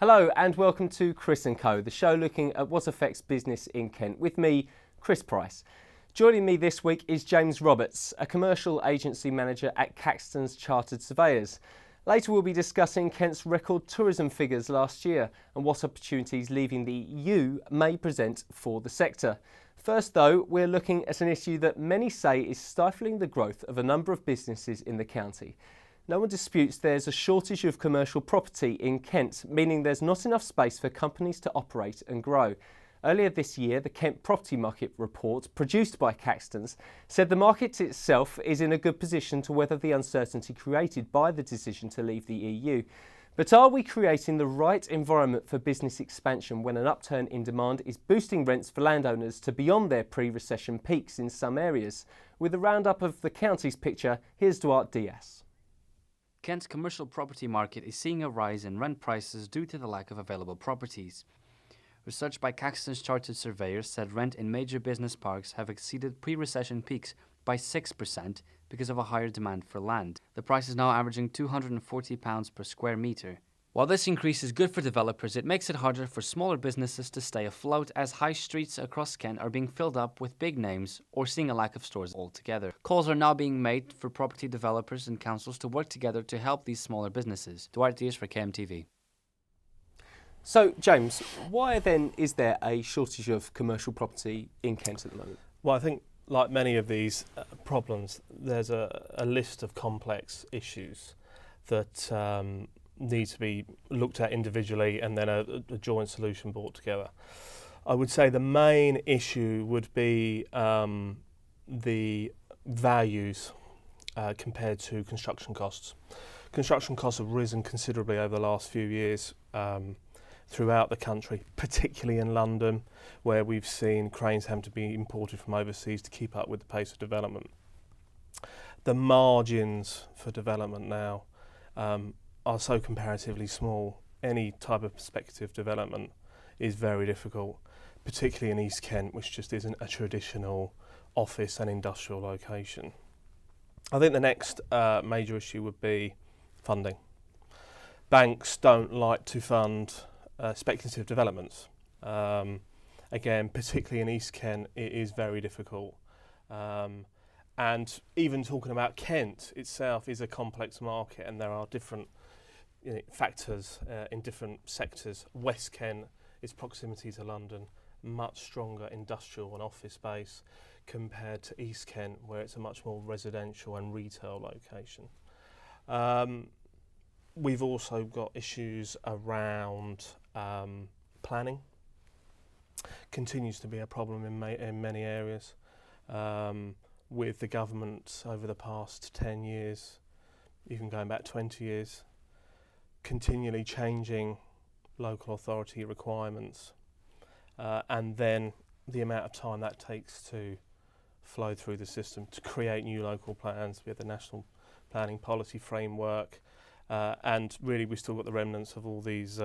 Hello and welcome to Chris & Co, the show looking at what affects business in Kent. With me, Chris Price. Joining me this week is James Roberts, a commercial agency manager at Caxtons Chartered Surveyors. Later we'll be discussing Kent's record tourism figures last year and what opportunities leaving the EU may present for the sector. First though, we're looking at an issue that many say is stifling the growth of a number of businesses in the county. No one disputes there's a shortage of commercial property in Kent, meaning there's not enough space for companies to operate and grow. Earlier this year, the Kent Property Market Report, produced by Caxtons, said the market itself is in a good position to weather the uncertainty created by the decision to leave the EU. But are we creating the right environment for business expansion when an upturn in demand is boosting rents for landowners to beyond their pre-recession peaks in some areas? With a roundup of the county's picture, here's Duarte Diaz. Kent's commercial property market is seeing a rise in rent prices due to the lack of available properties. Research by Caxtons Chartered Surveyors said rent in major business parks have exceeded pre-recession peaks by 6% because of a higher demand for land. The price is now averaging £240 per square metre. While this increase is good for developers, it makes it harder for smaller businesses to stay afloat as high streets across Kent are being filled up with big names or seeing a lack of stores altogether. Calls are now being made for property developers and councils to work together to help these smaller businesses. Duarte Diaz for KMTV. So, James, why then is there a shortage of commercial property in Kent at the moment? Well, I think like many of these problems, there's a list of complex issues that need to be looked at individually and then a joint solution brought together. I would say the main issue would be the values compared to construction costs. Construction costs have risen considerably over the last few years throughout the country, particularly in London, where we've seen cranes having to be imported from overseas to keep up with the pace of development. The margins for development now are so comparatively small. Any type of prospective development is very difficult, particularly in East Kent, which just isn't a traditional office and industrial location. I think the next major issue would be funding. Banks don't like to fund speculative developments. Again, particularly in East Kent, it is very difficult. And even talking about Kent itself is a complex market, and there are different factors in different sectors. West Kent, its proximity to London, much stronger industrial and office base compared to East Kent, where it's a much more residential and retail location. We've also got issues around planning. Continues to be a problem in many areas. With the government over the past 10 years, even going back 20 years, continually changing local authority requirements, and then the amount of time that takes to flow through the system to create new local plans. We have the National Planning Policy Framework, and really we've still got the remnants of all these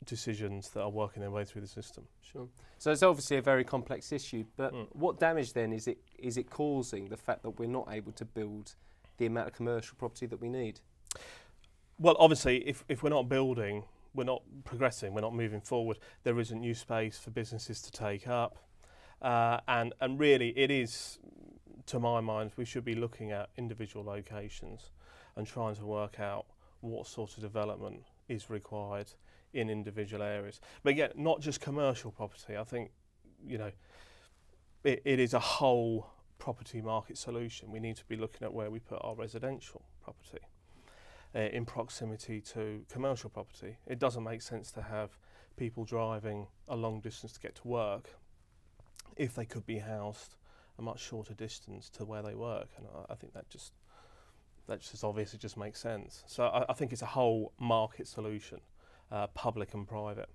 decisions that are working their way through the system. Sure. So it's obviously a very complex issue, but what damage then is it causing, the fact that we're not able to build the amount of commercial property that we need? Well, obviously, if we're not building, we're not progressing, we're not moving forward, there isn't new space for businesses to take up. And really, it is, to my mind, we should be looking at individual locations and trying to work out what sort of development is required in individual areas. But again, not just commercial property. I think, it is a whole property market solution. We need to be looking at where we put our residential property in proximity to commercial property. It doesn't make sense to have people driving a long distance to get to work if they could be housed a much shorter distance to where they work. And I think that just is obvious. It just makes sense. So I think it's a whole market solution, public and private.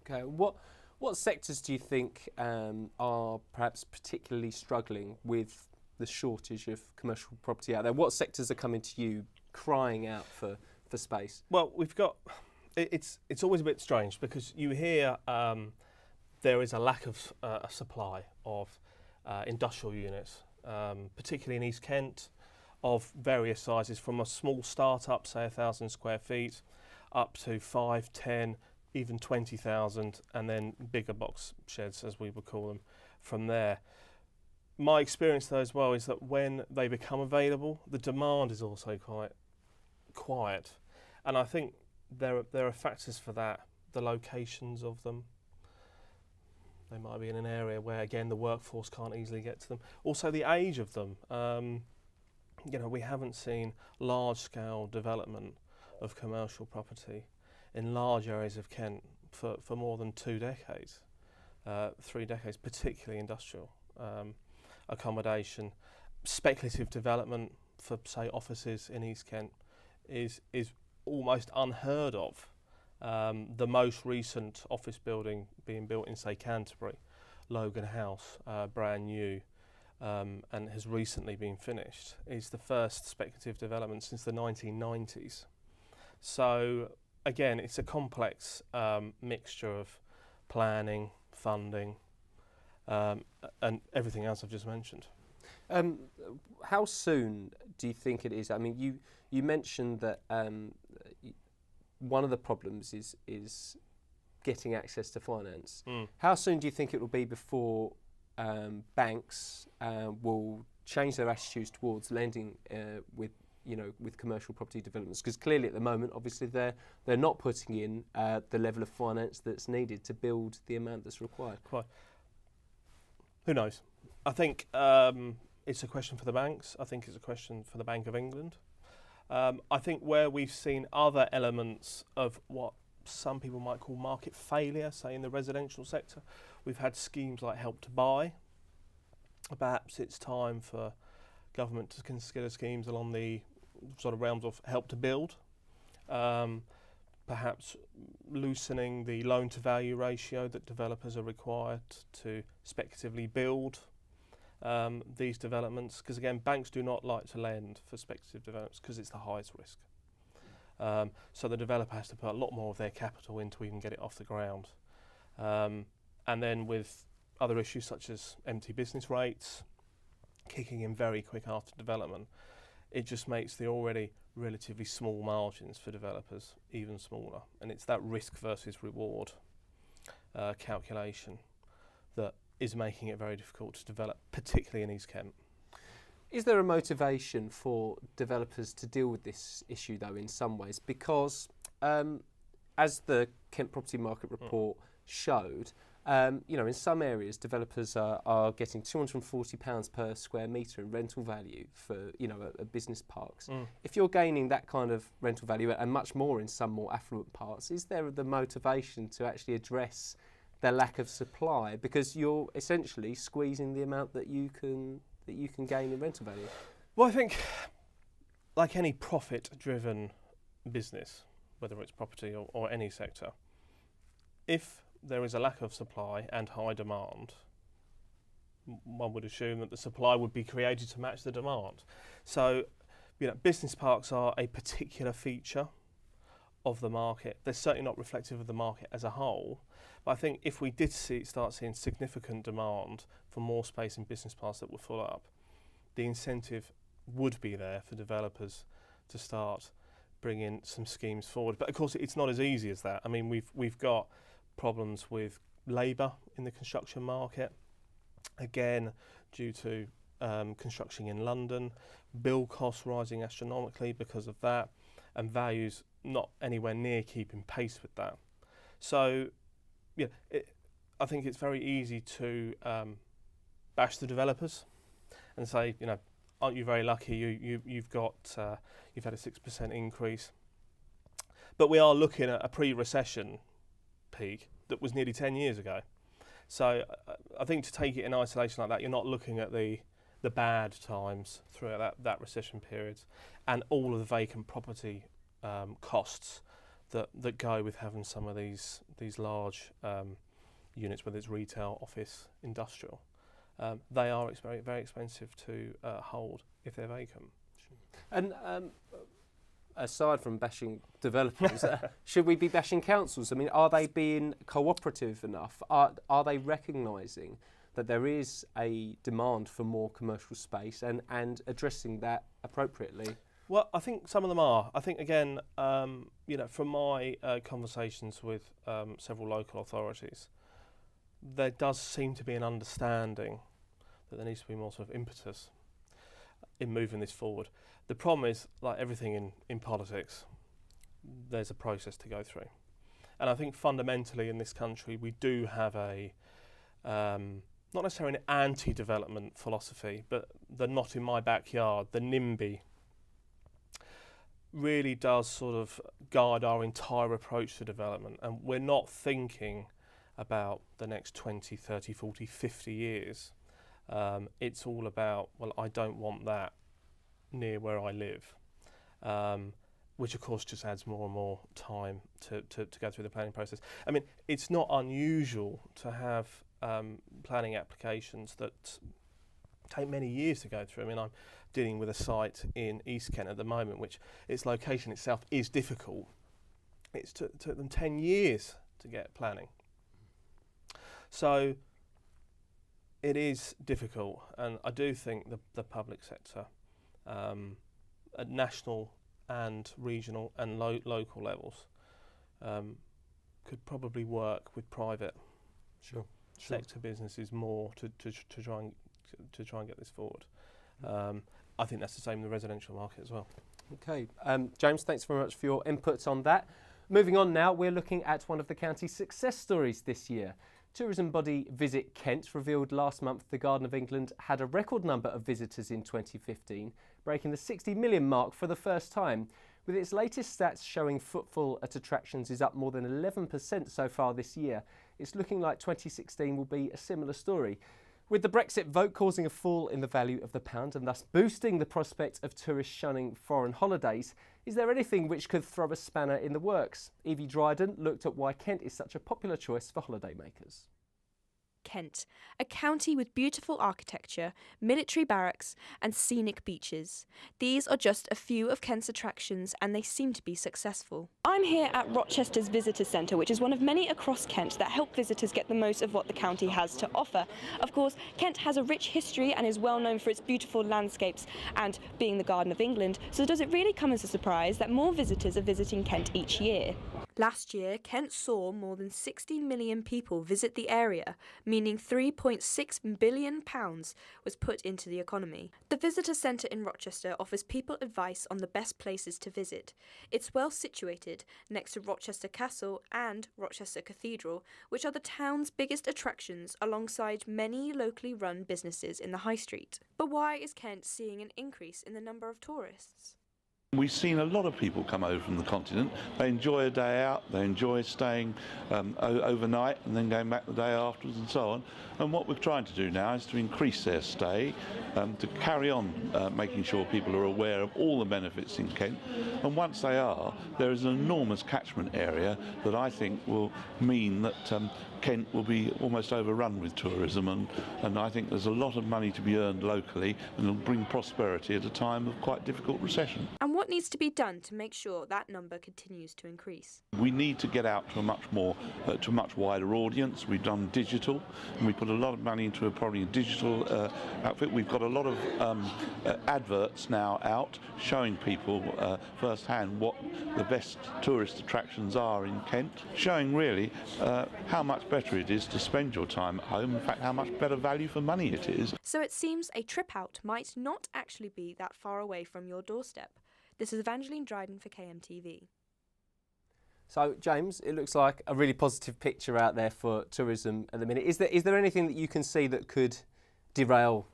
Okay, what sectors do you think are perhaps particularly struggling with the shortage of commercial property out there? What sectors are coming to you crying out for space? Well, we've got, it's always a bit strange because you hear there is a lack of a supply of industrial units, particularly in East Kent, of various sizes, from a small start-up, say 1,000 square feet, up to 5, 10, even 20,000, and then bigger box sheds, as we would call them, from there. My experience, though, as well, is that when they become available, the demand is also quite quiet. And I think there are factors for that. The locations of them. They might be in an area where, again, the workforce can't easily get to them. Also, the age of them. We haven't seen large-scale development of commercial property in large areas of Kent for more than 2 decades, 3 decades, particularly industrial accommodation. Speculative development for, say, offices in East Kent is almost unheard of. The most recent office building being built in, say, Canterbury, Logan House, brand new, and has recently been finished, is the first speculative development since the 1990s. So again, it's a complex mixture of planning, funding, and everything else I've just mentioned. How soon do you think it is? I mean, you mentioned that one of the problems is getting access to finance. How soon do you think it will be before banks will change their attitudes towards lending with commercial property developments? Because clearly at the moment, obviously, they're not putting in the level of finance that's needed to build the amount that's required. Quite. Who knows? I think it's a question for the banks. I think it's a question for the Bank of England. I think where we've seen other elements of what some people might call market failure, say in the residential sector, we've had schemes like Help to Buy. Perhaps it's time for government to consider schemes along the sort of realms of Help to Build. Perhaps loosening the loan-to-value ratio that developers are required to speculatively build these developments, because again, banks do not like to lend for speculative developments because it's the highest risk. So the developer has to put a lot more of their capital in to even get it off the ground. And then with other issues such as empty business rates kicking in very quick after development, it just makes the already relatively small margins for developers even smaller. And it's that risk versus reward calculation that is making it very difficult to develop, particularly in East Kent. Is there a motivation for developers to deal with this issue, though, in some ways? Because as the Kent Property Market Report showed, in some areas, developers are getting £240 per square metre in rental value for, business parks. If you're gaining that kind of rental value and much more in some more affluent parts, is there the motivation to actually address the lack of supply? Because you're essentially squeezing the amount that you can gain in rental value. Well, I think, like any profit-driven business, whether it's property or any sector, if there is a lack of supply and high demand, one would assume that the supply would be created to match the demand. So, business parks are a particular feature of the market. They're certainly not reflective of the market as a whole. But I think if we did start seeing significant demand for more space in business parks that would fill up, the incentive would be there for developers to start bringing some schemes forward. But of course, it's not as easy as that. I mean, we've got problems with labour in the construction market, again due to construction in London, build costs rising astronomically because of that, and values not anywhere near keeping pace with that. So, I think it's very easy to bash the developers and say, aren't you very lucky? You've had a 6% increase, but we are looking at a pre-recession peak that was nearly 10 years ago. So I think to take it in isolation like that, you're not looking at the bad times throughout that recession period and all of the vacant property costs that go with having some of these large units, whether it's retail, office, industrial. They are very, very expensive to hold if they're vacant. And aside from bashing developers, should we be bashing councils? I mean, are they being cooperative enough? Are they recognising that there is a demand for more commercial space and addressing that appropriately? Well, I think some of them are. I think, again, from my conversations with several local authorities, there does seem to be an understanding that there needs to be more sort of impetus in moving this forward. The problem is, like everything in politics, there's a process to go through. And I think fundamentally in this country, we do have a, not necessarily an anti-development philosophy, but the not in my backyard, the NIMBY, really does sort of guide our entire approach to development. And we're not thinking about the next 20, 30, 40, 50 years. It's all about, well, I don't want that near where I live, which of course just adds more and more time to go through the planning process. I mean, it's not unusual to have planning applications that take many years to go through. I mean, I'm dealing with a site in East Kent at the moment, which its location itself is difficult. It's took them 10 years to get planning. So it is difficult, and I do think the public sector at national and regional and local levels could probably work with private sector businesses more to try and get this forward. I think that's the same in the residential market as well. Okay, James, thanks very much for your inputs on that. Moving on now, we're looking at one of the county's success stories this year. Tourism body Visit Kent revealed last month the Garden of England had a record number of visitors in 2015, breaking the 60 million mark for the first time, with its latest stats showing footfall at attractions is up more than 11% so far this year. It's looking like 2016 will be a similar story. With the Brexit vote causing a fall in the value of the pound and thus boosting the prospect of tourists shunning foreign holidays, is there anything which could throw a spanner in the works? Evie Dryden looked at why Kent is such a popular choice for holidaymakers. Kent, a county with beautiful architecture, military barracks and scenic beaches. These are just a few of Kent's attractions and they seem to be successful. I'm here at Rochester's Visitor Centre, which is one of many across Kent that help visitors get the most of what the county has to offer. Of course, Kent has a rich history and is well known for its beautiful landscapes and being the Garden of England, so does it really come as a surprise that more visitors are visiting Kent each year? Last year, Kent saw more than 60 million people visit the area, meaning £3.6 billion was put into the economy. The Visitor Centre in Rochester offers people advice on the best places to visit. It's well situated next to Rochester Castle and Rochester Cathedral, which are the town's biggest attractions alongside many locally run businesses in the high street. But why is Kent seeing an increase in the number of tourists? We've seen a lot of people come over from the continent. They enjoy a day out, they enjoy staying overnight and then going back the day afterwards and so on. And what we're trying to do now is to increase their stay, to carry on making sure people are aware of all the benefits in Kent. And once they are, there is an enormous catchment area that I think will mean that Kent will be almost overrun with tourism, and I think there's a lot of money to be earned locally and it'll bring prosperity at a time of quite difficult recession. And what needs to be done to make sure that number continues to increase? We need to get out to a much wider audience. We've done digital, and we put a lot of money into probably a digital outfit. We've got a lot of adverts now out showing people firsthand what the best tourist attractions are in Kent, showing really how much better it is to spend your time at home, in fact how much better value for money it is. So it seems a trip out might not actually be that far away from your doorstep. This is Evangeline Dryden for KMTV. So, James, it looks like a really positive picture out there for tourism at the minute. Is there anything that you can see that could derail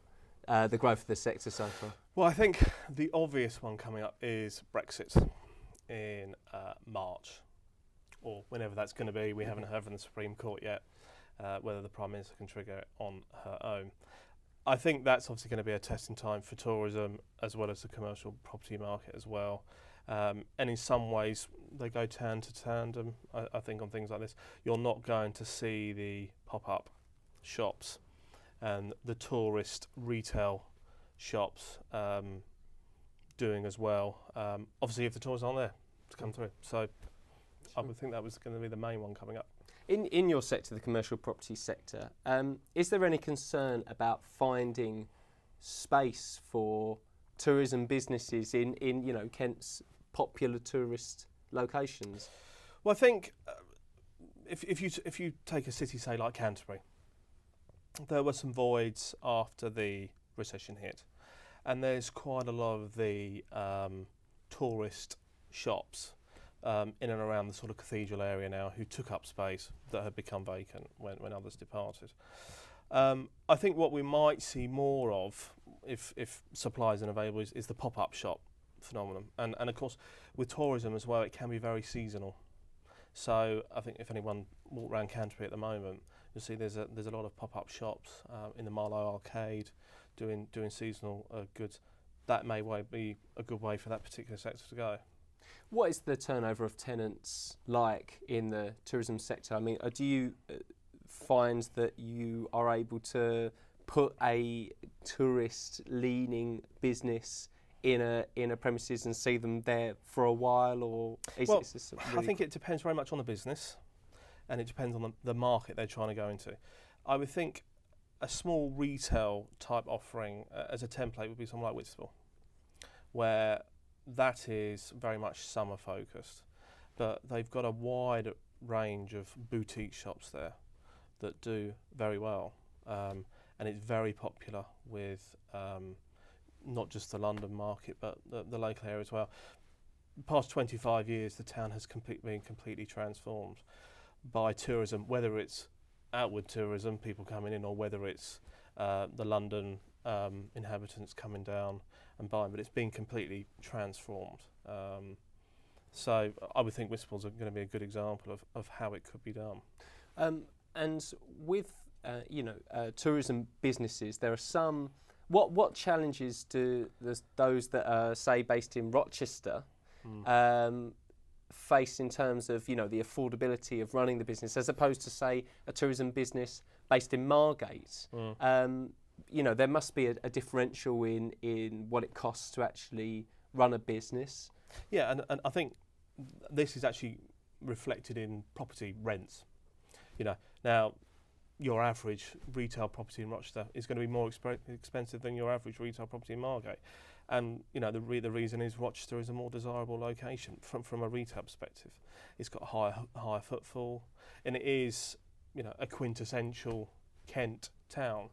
the growth of the sector so far? Well, I think the obvious one coming up is Brexit in March, or whenever that's going to be. We haven't heard from the Supreme Court yet whether the Prime Minister can trigger it on her own. I think that's obviously going to be a testing time for tourism as well as the commercial property market as well. And in some ways, they go tandem. I think on things like this, you're not going to see the pop-up shops and the tourist retail shops doing as well. Obviously, if the tourists aren't there to come through. So I would think that was going to be the main one coming up. In your sector, the commercial property sector, is there any concern about finding space for tourism businesses in Kent's popular tourist locations? Well, I think if you take a city, say like Canterbury, there were some voids after the recession hit, and there's quite a lot of the tourist shops in and around the sort of cathedral area now who took up space that had become vacant when others departed. I think what we might see more of, if supply isn't available, is the pop-up shop phenomenon. And of course, with tourism as well, it can be very seasonal. So I think if anyone walk around Canterbury at the moment, you'll see there's a lot of pop-up shops in the Marlow Arcade doing seasonal goods. That may be a good way for that particular sector to go. What is the turnover of tenants like in the tourism sector? I mean, do you find that you are able to put a tourist-leaning business in a premises and see them there for a while, or is well, it really I think it depends very much on the business, and it depends on the market they're trying to go into. I would think a small retail type offering as a template would be something like Whitstable, where that is very much summer focused, but they've got a wide range of boutique shops there that do very well, and it's very popular with not just the London market but the local area as well. The past 25 years the town has been completely transformed by tourism, whether it's outward tourism, people coming in, or whether it's the London inhabitants coming down and buying, but it's been completely transformed. So I would think Whitstable's going to be a good example of how it could be done. And with tourism businesses, there are some. What challenges do those that are, say, based in Rochester face in terms of the affordability of running the business, as opposed to, say, a tourism business based in Margate? There must be a differential in what it costs to actually run a business. Yeah, and I think this is actually reflected in property rents. Now your average retail property in Rochester is going to be more expensive than your average retail property in Margate, and the reason is Rochester is a more desirable location from a retail perspective. It's got a higher footfall, and it is a quintessential Kent town.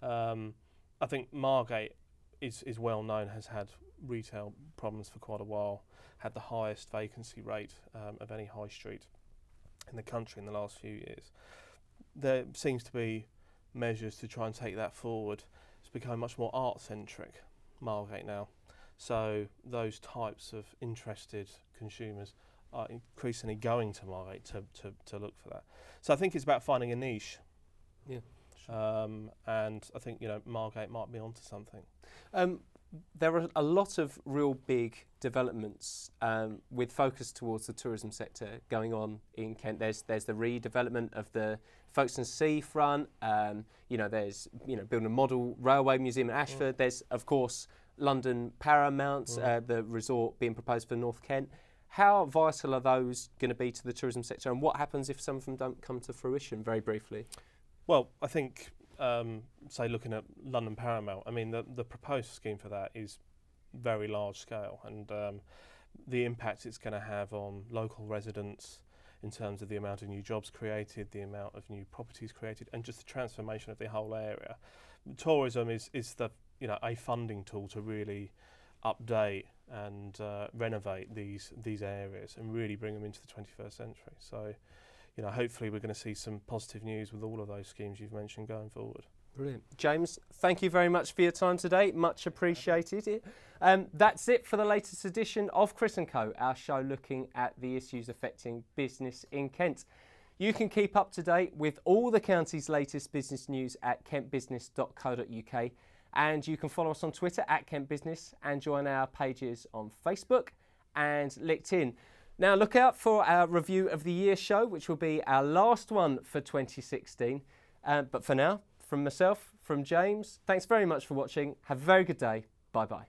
I think Margate is well known, has had retail problems for quite a while, had the highest vacancy rate of any high street in the country in the last few years. There seems to be measures to try and take that forward. It's become much more art-centric, Margate now. So those types of interested consumers are increasingly going to Margate to look for that. So I think it's about finding a niche. Yeah. And I think Margate might be onto something. There are a lot of real big developments with focus towards the tourism sector going on in Kent. There's the redevelopment of the Folkestone seafront. There's building a model railway museum at Ashford. There's of course London Paramount, the resort being proposed for North Kent. How vital are those going to be to the tourism sector, and what happens if some of them don't come to fruition? Very briefly. Well, I think, say, looking at London Paramount, I mean, the proposed scheme for that is very large scale, and the impact it's going to have on local residents in terms of the amount of new jobs created, the amount of new properties created, and just the transformation of the whole area. Tourism is the a funding tool to really update and renovate these areas and really bring them into the 21st century. So, hopefully we're going to see some positive news with all of those schemes you've mentioned going forward. Brilliant. James, thank you very much for your time today. Much appreciated. That's it for the latest edition of Chris & Co, our show looking at the issues affecting business in Kent. You can keep up to date with all the county's latest business news at kentbusiness.co.uk, and you can follow us on Twitter at KentBusiness and join our pages on Facebook and LinkedIn. Now look out for our Review of the Year show, which will be our last one for 2016. But for now, from myself, from James, thanks very much for watching. Have a very good day. Bye-bye.